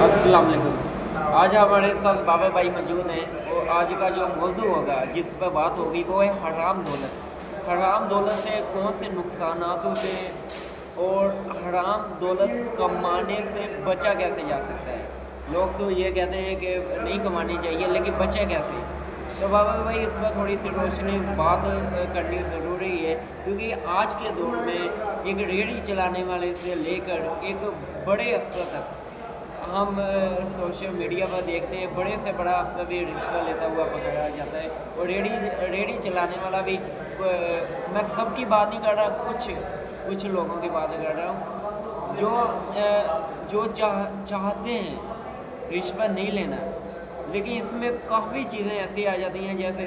अस्सलाम वालेकुम। आज हमारे साथ बाबा भाई मौजूद हैं और आज का जो मौजू होगा जिस पर बात होगी वो है हराम दौलत। हराम दौलत से कौन से नुकसान होते हैं और हराम दौलत कमाने से बचा कैसे जा सकता है। लोग तो ये कहते हैं कि नहीं कमानी चाहिए लेकिन बचे कैसे। तो बाबा भाई इस पर थोड़ी सी रोशनी बात करनी ज़रूरी है क्योंकि आज के दौर में एक रेहड़ी चलाने वाले से लेकर एक बड़े अफसर तक हम सोशल मीडिया पर देखते हैं बड़े से बड़ा अफसर भी रिश्वत लेता हुआ पकड़ा जाता है और रेहड़ी चलाने वाला भी मैं सबकी बात नहीं कर रहा, कुछ लोगों की बात कर रहा हूँ जो चाहते हैं रिश्वत नहीं लेना, लेकिन इसमें काफ़ी चीज़ें ऐसी आ जाती हैं। जैसे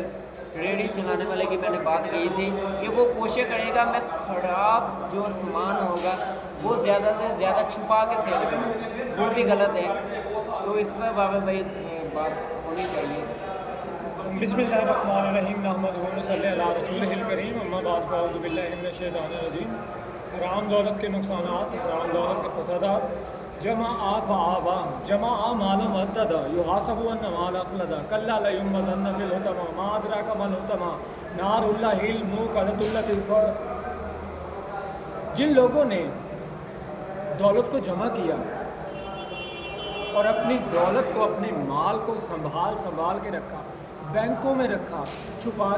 रेहड़ी चलाने वाले की मैंने बात कही थी कि वो कोशिश करेगा मैं ख़राब जो सामान होगा वो ज़्यादा से ज़्यादा छुपा के सेल करूँ, वो भी गलत है। तो इसमें बाबा भाई बात होनी चाहिए। बिस्मिल्लाहिर्रहमानिर्रहीम नहमदुहु व सल्ली अला रसूलिहिल करीम अम्मा बाद फ़अऊज़ु बिल्लाहि मिनश शैतानिर रजीम। हराम दौलत के नुकसानात, हराम दौलत के फसादात। जमा आवा जमा माल मद्दा युहासबु अन्न माल अखलदा कल्ला ला युमज़न्न फिल हुतमा मा अदराका मल हुतमा नारुल्लाहिल मुक़द्दतुल्लती। जिन लोगों ने दौलत को जमा किया और अपनी दौलत को, अपने माल को संभाल के रखा, बैंकों में रखा, छुपा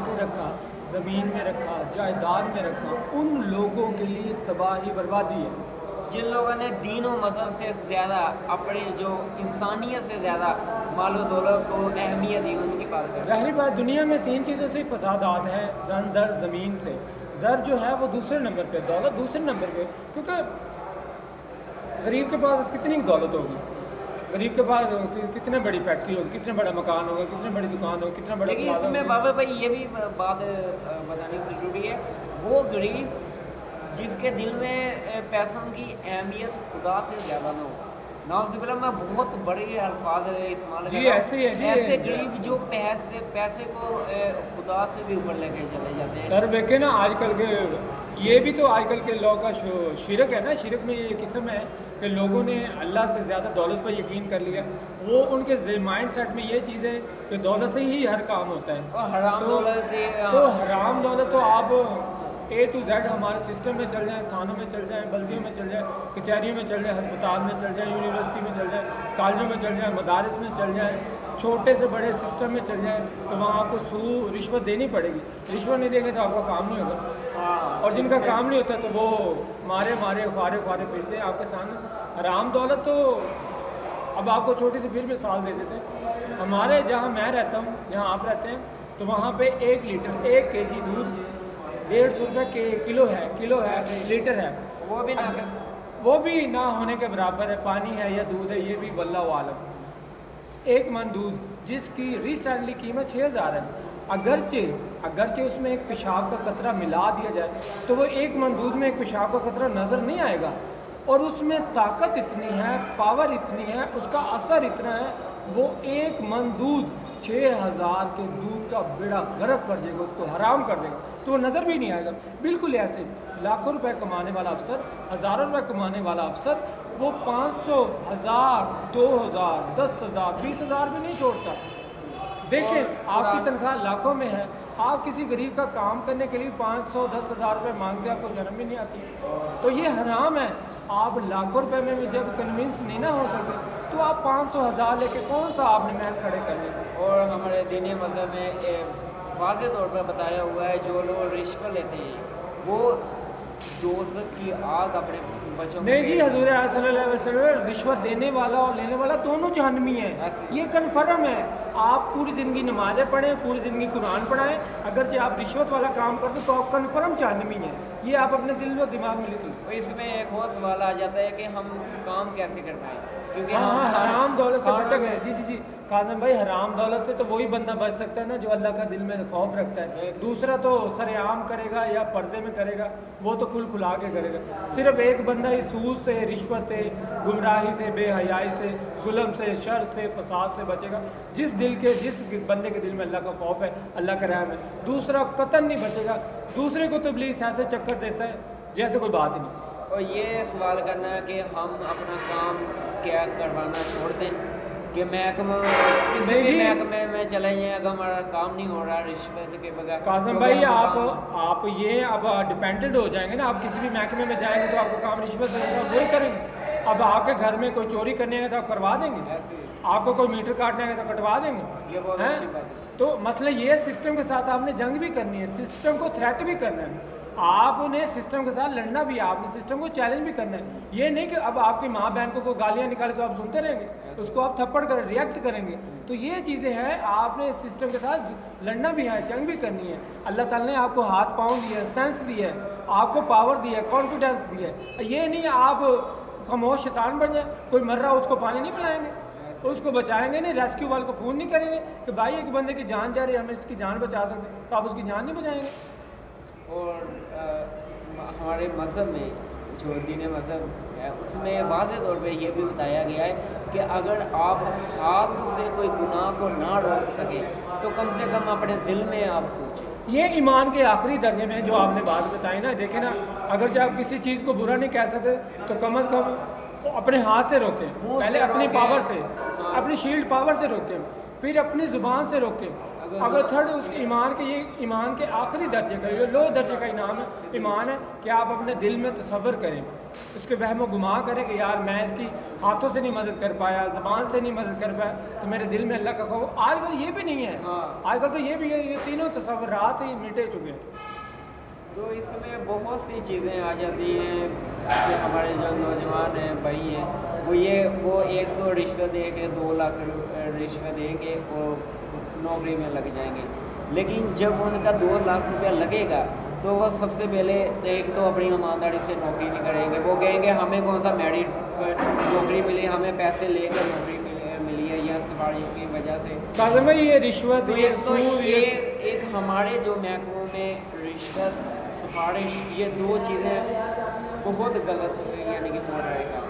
के रखा, ज़मीन में रखा, जायदाद में रखा, उन लोगों के लिए तबाही बर्बादी है। जिन लोगों ने दीन और मज़हब से ज़्यादा अपने जो इंसानियत से ज़्यादा माल और दौलत को अहमियत दी, उनकी बात करें। ज़ाहिर बात, दुनिया में 3 चीज़ों से फसादात हैं, ज़र ज़मीन से। ज़र जो है वो दूसरे नंबर पे, दौलत दूसरे नंबर पे, क्योंकि गरीब के पास कितनी दौलत होगी, गरीब के पास कितने बड़ी फैक्ट्री होगी, कितना बड़ा मकान होगा, कितनी बड़ी दुकान होगी, कितना बड़ा। लेकिन इसमें बाबा भाई ये भी बात बतानी ज़रूरी है, वो गरीब जिसके दिल में पैसों की अहमियत खुदा से ज़्यादा ना हो। नाउज़ुबिल्लाह, मैं बहुत बड़े अल्फाज इस्तेमाल कर रहा हूं। ऐसे गरीब जो पैसे को खुदा से भी ऊपर लेके चले जाते हैं। सर देखे ना, आजकल के ये भी तो आजकल के लोगों का शिरक है ना। शिरक में ये किस्म है कि लोगों ने अल्लाह से ज़्यादा दौलत पर यकीन कर लिया। वो उनके माइंड सेट में ये चीज़ है कि दौलत से ही हर काम होता है। और हराम दौलत से तो हराम दौलत तो आप A to Z हमारे सिस्टम में चल जाए, थानों में चल जाए, बल्दियों में चल जाए, कचहरियों में चल जाए, अस्पताल में चल जाए, यूनिवर्सिटी में चल जाए, कॉलेजों में चल जाए, मदारस में चल जाए, छोटे से बड़े सिस्टम में चल जाए, तो वहाँ आपको रिश्वत देनी पड़ेगी। रिश्वत नहीं देंगे तो आपका काम नहीं होगा। और जिनका काम नहीं होता तो वो मारे खारे फिरते हैं आपके सामने। हराम दौलत तो अब आपको छोटी सी फिर मिसाल दे देते हैं। हमारे जहाँ मैं रहता हूँ, जहाँ आप रहते हैं, तो वहाँ पे 1 लीटर 1 kg दूध 150 रुपये के किलो है, लीटर है। वो भी ना होने के बराबर है। पानी है या दूध है, ये भी वल्लाहु आलम। 1 मन दूध जिसकी रिसेंटली कीमत 6000 है, अगरचे उसमें एक पेशाब का कतरा मिला दिया जाए तो वो 1 मन दूध में एक पेशाब का कतरा नज़र नहीं आएगा। और उसमें ताकत इतनी है, पावर इतनी है, उसका असर इतना है, वो 1 मन दूध 6000 के दूध का बेड़ा गर्क कर देगा, उसको हराम कर देगा, तो वो नज़र भी नहीं आएगा। बिल्कुल ऐसे लाखों रुपए कमाने वाला अफसर, हज़ारों रुपए कमाने वाला अफसर, वो 500, 1000, 2000, 10,000, 20,000 भी नहीं छोड़ता। देखें, आपकी तनख्वाह लाखों में है, आप किसी गरीब का काम करने के लिए 500, 10,000 रुपये मांगते, आपको शर्म भी नहीं आती। तो ये हराम है। आप लाखों रुपए में भी जब कन्विंस नहीं ना हो सकते तो आप 500, 1000 लेके कौन सा आपने महल खड़े करने। और हमारे दीनी मज़हब में वाज़े तौर पर बताया हुआ है जो लोग रिश्वत लेते हैं वो दोज़ख की आग अपने बच्चों नहीं जी, हज़ूर सल्लल्लाहु अलैहि वसल्लम रिश्वत देने वाला और लेने वाला दोनों जहन्नमी है। ये कन्फर्म है। आप पूरी ज़िंदगी नमाज़ें पढ़ें, पूरी ज़िंदगी कुरान पढ़ाएं, अगर जो आप रिश्वत वाला काम करते तो आप कन्फर्म जहन्नमी हैं। ये आप अपने दिल और दिमाग में लिख लो। तो इसमें एक और सवाल आ जाता है कि हम काम कैसे कर पाएँ, क्योंकि हाँ, हराम दौलत से बचा गया। जी काज़म भाई, हराम दौलत से तो वही बंदा बच सकता है ना जो अल्लाह का दिल में खौफ रखता है। दूसरा तो सरेआम करेगा या पर्दे में करेगा, वो तो खुला के करेगा। सिर्फ एक बंदा इस सूद से, रिश्वत से, गुमराही से, बेहयाई से, जुल्म से, शर से, फसाद से बचेगा जिस बंदे के दिल में अल्लाह का खौफ है, अल्लाह का रहम है। दूसरा कतन नहीं बचेगा। दूसरे को तो इब्लीस ऐसे चक्कर देता है जैसे कोई बात ही नहीं। और ये सवाल करना है कि हम अपना काम क्या करवाना छोड़ दें कि महकमा किसी भी नहीं। महकमे में चले जाएं, अगर हमारा काम नहीं हो रहा रिश्वत के बगैर। कासिम तो भाई हम काम- आप ये अब डिपेंडेंट हो जाएंगे ना, आप किसी भी महकमे में जाएंगे तो आपको काम रिश्वत से होगा, वही करेंगे। अब आपके घर में कोई चोरी करने आएगा तो आप करवा देंगे, ऐसे ही। आपको कोई मीटर काटने आएगा तो कटवा देंगे, ये बहुत हैं? अच्छी बात है। तो मसला ये है, सिस्टम के साथ आपने जंग भी करनी है, सिस्टम को थ्रेट भी करना है, आपने सिस्टम के साथ लड़ना भी है, आपने सिस्टम को चैलेंज भी करना है। ये नहीं कि अब आपकी माँ बहन को कोई गालियाँ निकाले तो आप सुनते रहेंगे, उसको आप थप्पड़ कर रिएक्ट करेंगे। तो ये चीज़ें हैं, आपने सिस्टम के साथ लड़ना भी है, जंग भी करनी है। अल्लाह ताला ने आपको हाथ पाँव दिया है, सेंस दिया है, आपको पावर दिया है, कॉन्फिडेंस दिया है। ये नहीं आप खामोश शैतान बन जाए, कोई मर रहा उसको पानी नहीं पिलाएंगे, उसको बचाएंगे नहीं, रेस्क्यू वाले को फ़ोन नहीं करेंगे कि भाई एक बंदे की जान जा रही है, हम इसकी जान बचा सकते हैं, तो आप उसकी जान नहीं बचाएंगे। और हमारे मज़हब में जो दीन मज़हब है उसमें वाज़ेह तौर पे ये भी बताया गया है कि अगर आप हाथ से कोई गुनाह को ना रोक सके तो कम से कम अपने दिल में आप सोचें। ये ईमान के आखिरी दर्जे में जो आपने बात बताई ना, देखें ना, अगर जब आप किसी चीज़ को बुरा नहीं कह सकते तो कम से कम अपने हाथ से रोकें, मुंह पहले से अपनी रोकें। पावर से, हाँ। अपनी शील्ड पावर से रोकें, फिर अपनी ज़ुबान से रोकें। अगर थर्ड उस ईमान के, ये ईमान के आखिरी दर्जे का, ये लो दर्जे का इनाम है, ईमान है कि आप अपने दिल में तसव्वुर करें, उसके वहम गुमा करें कि यार मैं इसकी हाथों से नहीं मदद कर पाया, ज़बान से नहीं मदद कर पाया, तो मेरे दिल में अल्लाह का खौफ। आजकल ये भी नहीं है, हाँ। आजकल तो ये भी है, ये तीनों तसव्वुरात ही मिटे चुके हैं। तो इसमें बहुत सी चीज़ें आ जाती हैं कि हमारे जो नौजवान हैं भाई हैं वो एक तो रिश्वत दे के 2 लाख रिश्वत दे के वो नौकरी में लग जाएंगे, लेकिन जब उनका 2 लाख रुपया लगेगा तो वह सबसे पहले एक तो अपनी ईमानदारी से नौकरी नहीं करेंगे, वो कहेंगे हमें कौन सा मेरिट पर नौकरी मिली, हमें पैसे लेकर नौकरी मिली है या सिफारिश की वजह से। काज़िम भाई ये रिश्वत, तो ये एक तो सूद, ये एक हमारे जो महकमों में रिश्वत सिफारिश, ये 2 चीज़ें बहुत गलत यानी कि हो रहेगा।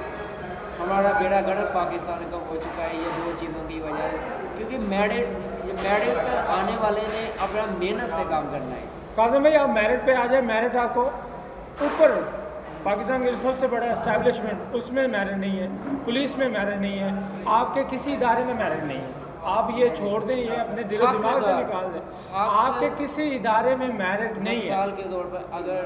हमारा बेड़ा गर्क पाकिस्तान का हो चुका है ये 2 चीज़ों की वजह से, क्योंकि मेरिट पर आने वाले ने अपना मेहनत से काम करना है। काज़िम भाई आप मेरिट पे आ जाए, मेरिट आपको ऊपर पाकिस्तान के जो सबसे बड़ा एस्टैब्लिशमेंट उसमें मेरिट नहीं है, पुलिस में मेरिट नहीं है, आपके किसी इदारे में मेरिट नहीं है। आप ये छोड़ दें, ये अपने दिल हक दिमाग से अदा। निकाल दें, हक आपके किसी इदारे में मेरिट नहीं है। मिसाल के तौर पर अगर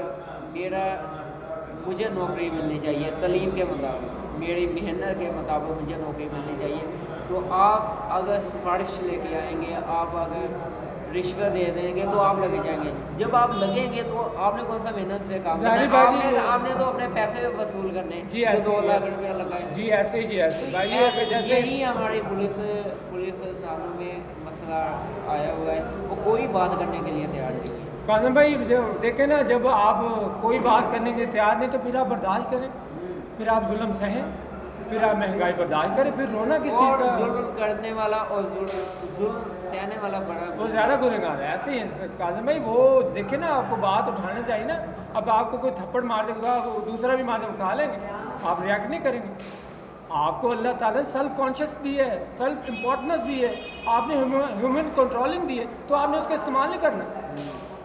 मुझे नौकरी मिलनी चाहिए तलीम के मुताबिक, मेरी मेहनत के मुताबिक मुझे नौकरी मिलनी चाहिए, तो आप अगर सिफारिश लेके आएंगे, आप अगर रिश्वत दे देंगे तो आप लगे जाएंगे। जब आप लगेंगे तो आपने कौन सा मेहनत से काम करना है, ज़ाहिर बात है। आपने तो अपने पैसे वसूल करने जी जो ऐसे 2 ही, लाख ऐसे। रुपया लगाए। जी ऐसे ही, जी ऐसे भाई, ये जैसे यही हमारी पुलिस थानों में मसला आया हुआ है, वो कोई बात करने के लिए तैयार नहीं है। काज़िम भाई जो देखें ना, जब आप कोई बात करने के लिए तैयार नहीं तो फिर आप बर्दाश्त करें, फिर आप जुल्म सहें, फिर आप महंगाई बर्दाश्त करें, फिर रोना किस चीज़ और का? जुल्म करने वाला और जुल्म सहने वाला बड़ा वो ज़्यादा गुनहगार है। ऐसे ही है काज़िम भाई, वो देखे ना, आपको बात उठाना चाहिए ना। अब आपको कोई थप्पड़ मार देगा, आप दूसरा भी मार देगा, खा लेंगे, आप रिएक्ट नहीं करेंगे। आपको अल्लाह ताला ने सेल्फ कॉन्शियस दी है, सेल्फ इम्पोर्टेंस दी है, आपने ह्यूमन कंट्रोलिंग दी है, तो आपने उसका इस्तेमाल नहीं करना।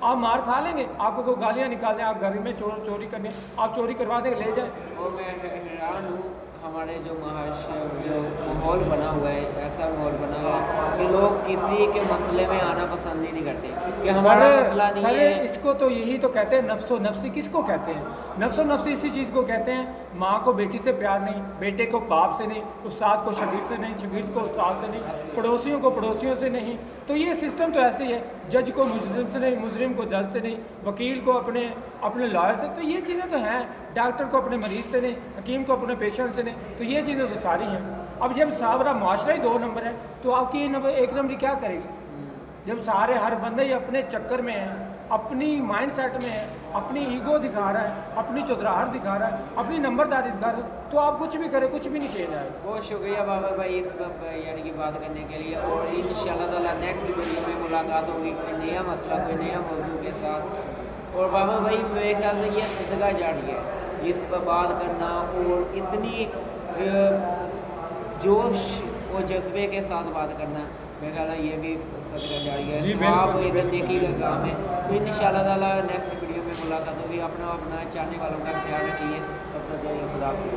आप मार खा लेंगे, आपको कोई गालियाँ निकाल दें, आप घर में चोरी करने, आप चोरी करवा देंगे, ले जाएं। और मैं हैरान हूँ, हमारे जो माहौल बना हुआ है, ऐसा माहौल बना हुआ है कि लोग किसी के मसले में आना पसंद ही नहीं करते कि हमारा मसला नहीं सर है। इसको तो यही तो कहते हैं नफ्सो नफ्सी। किसको कहते हैं नफ्सो नफ्सी? इसी चीज़ को कहते हैं, माँ को बेटी से प्यार नहीं, बेटे को बाप से नहीं, उस्ताद को शागिर्द से नहीं, शागिर्द को उस्ताद से नहीं, पड़ोसियों को पड़ोसियों से नहीं। तो ये सिस्टम तो ऐसे ही है, जज को मुजरिम से नहीं, मुजरिम को जज से नहीं, वकील को अपने लॉयर से। तो ये चीज़ें तो हैं, डॉक्टर को अपने मरीज़ से नहीं, हकीम को अपने पेशेंट से नहीं। तो ये चीज़ें तो सारी हैं। अब जब सारा माशरा ही 2 नंबर है तो आपकी 1 नंबरी क्या करेगी? जब सारे हर बंदे ही अपने चक्कर में है, अपनी माइंड सेट में है, अपनी ईगो दिखा रहा है, अपनी चुतराहट दिखा रहा है, अपनी नंबरदारी दिखा रहा है, तो आप कुछ भी करें, कुछ भी नहीं चेंज आएगा। बहुत शुक्रिया बाबा भाई इस वक्त यानी कि बात करने के लिए, और इंशाल्लाह ताला नेक्स्ट वीडियो में मुलाकात होगी कोई नया मसला, कोई नया मौजू के साथ। और बाबा भाई मेरे ख्याल से ये सदका जारी है, इस पर बात करना और इतनी जोश और जज्बे के साथ बात करना, मेरे ख्याल है ये भी सदका जारी है, जी, सवाब बिल्कुल, एक बिल्कुल, नेकी का काम है। तो इंशाल्लाह ताला नेक्स्ट वीडियो में मुलाकात होगी। अपना चाहने वालों का ख्याल रखिए, तब तक खुदा हाफिज़।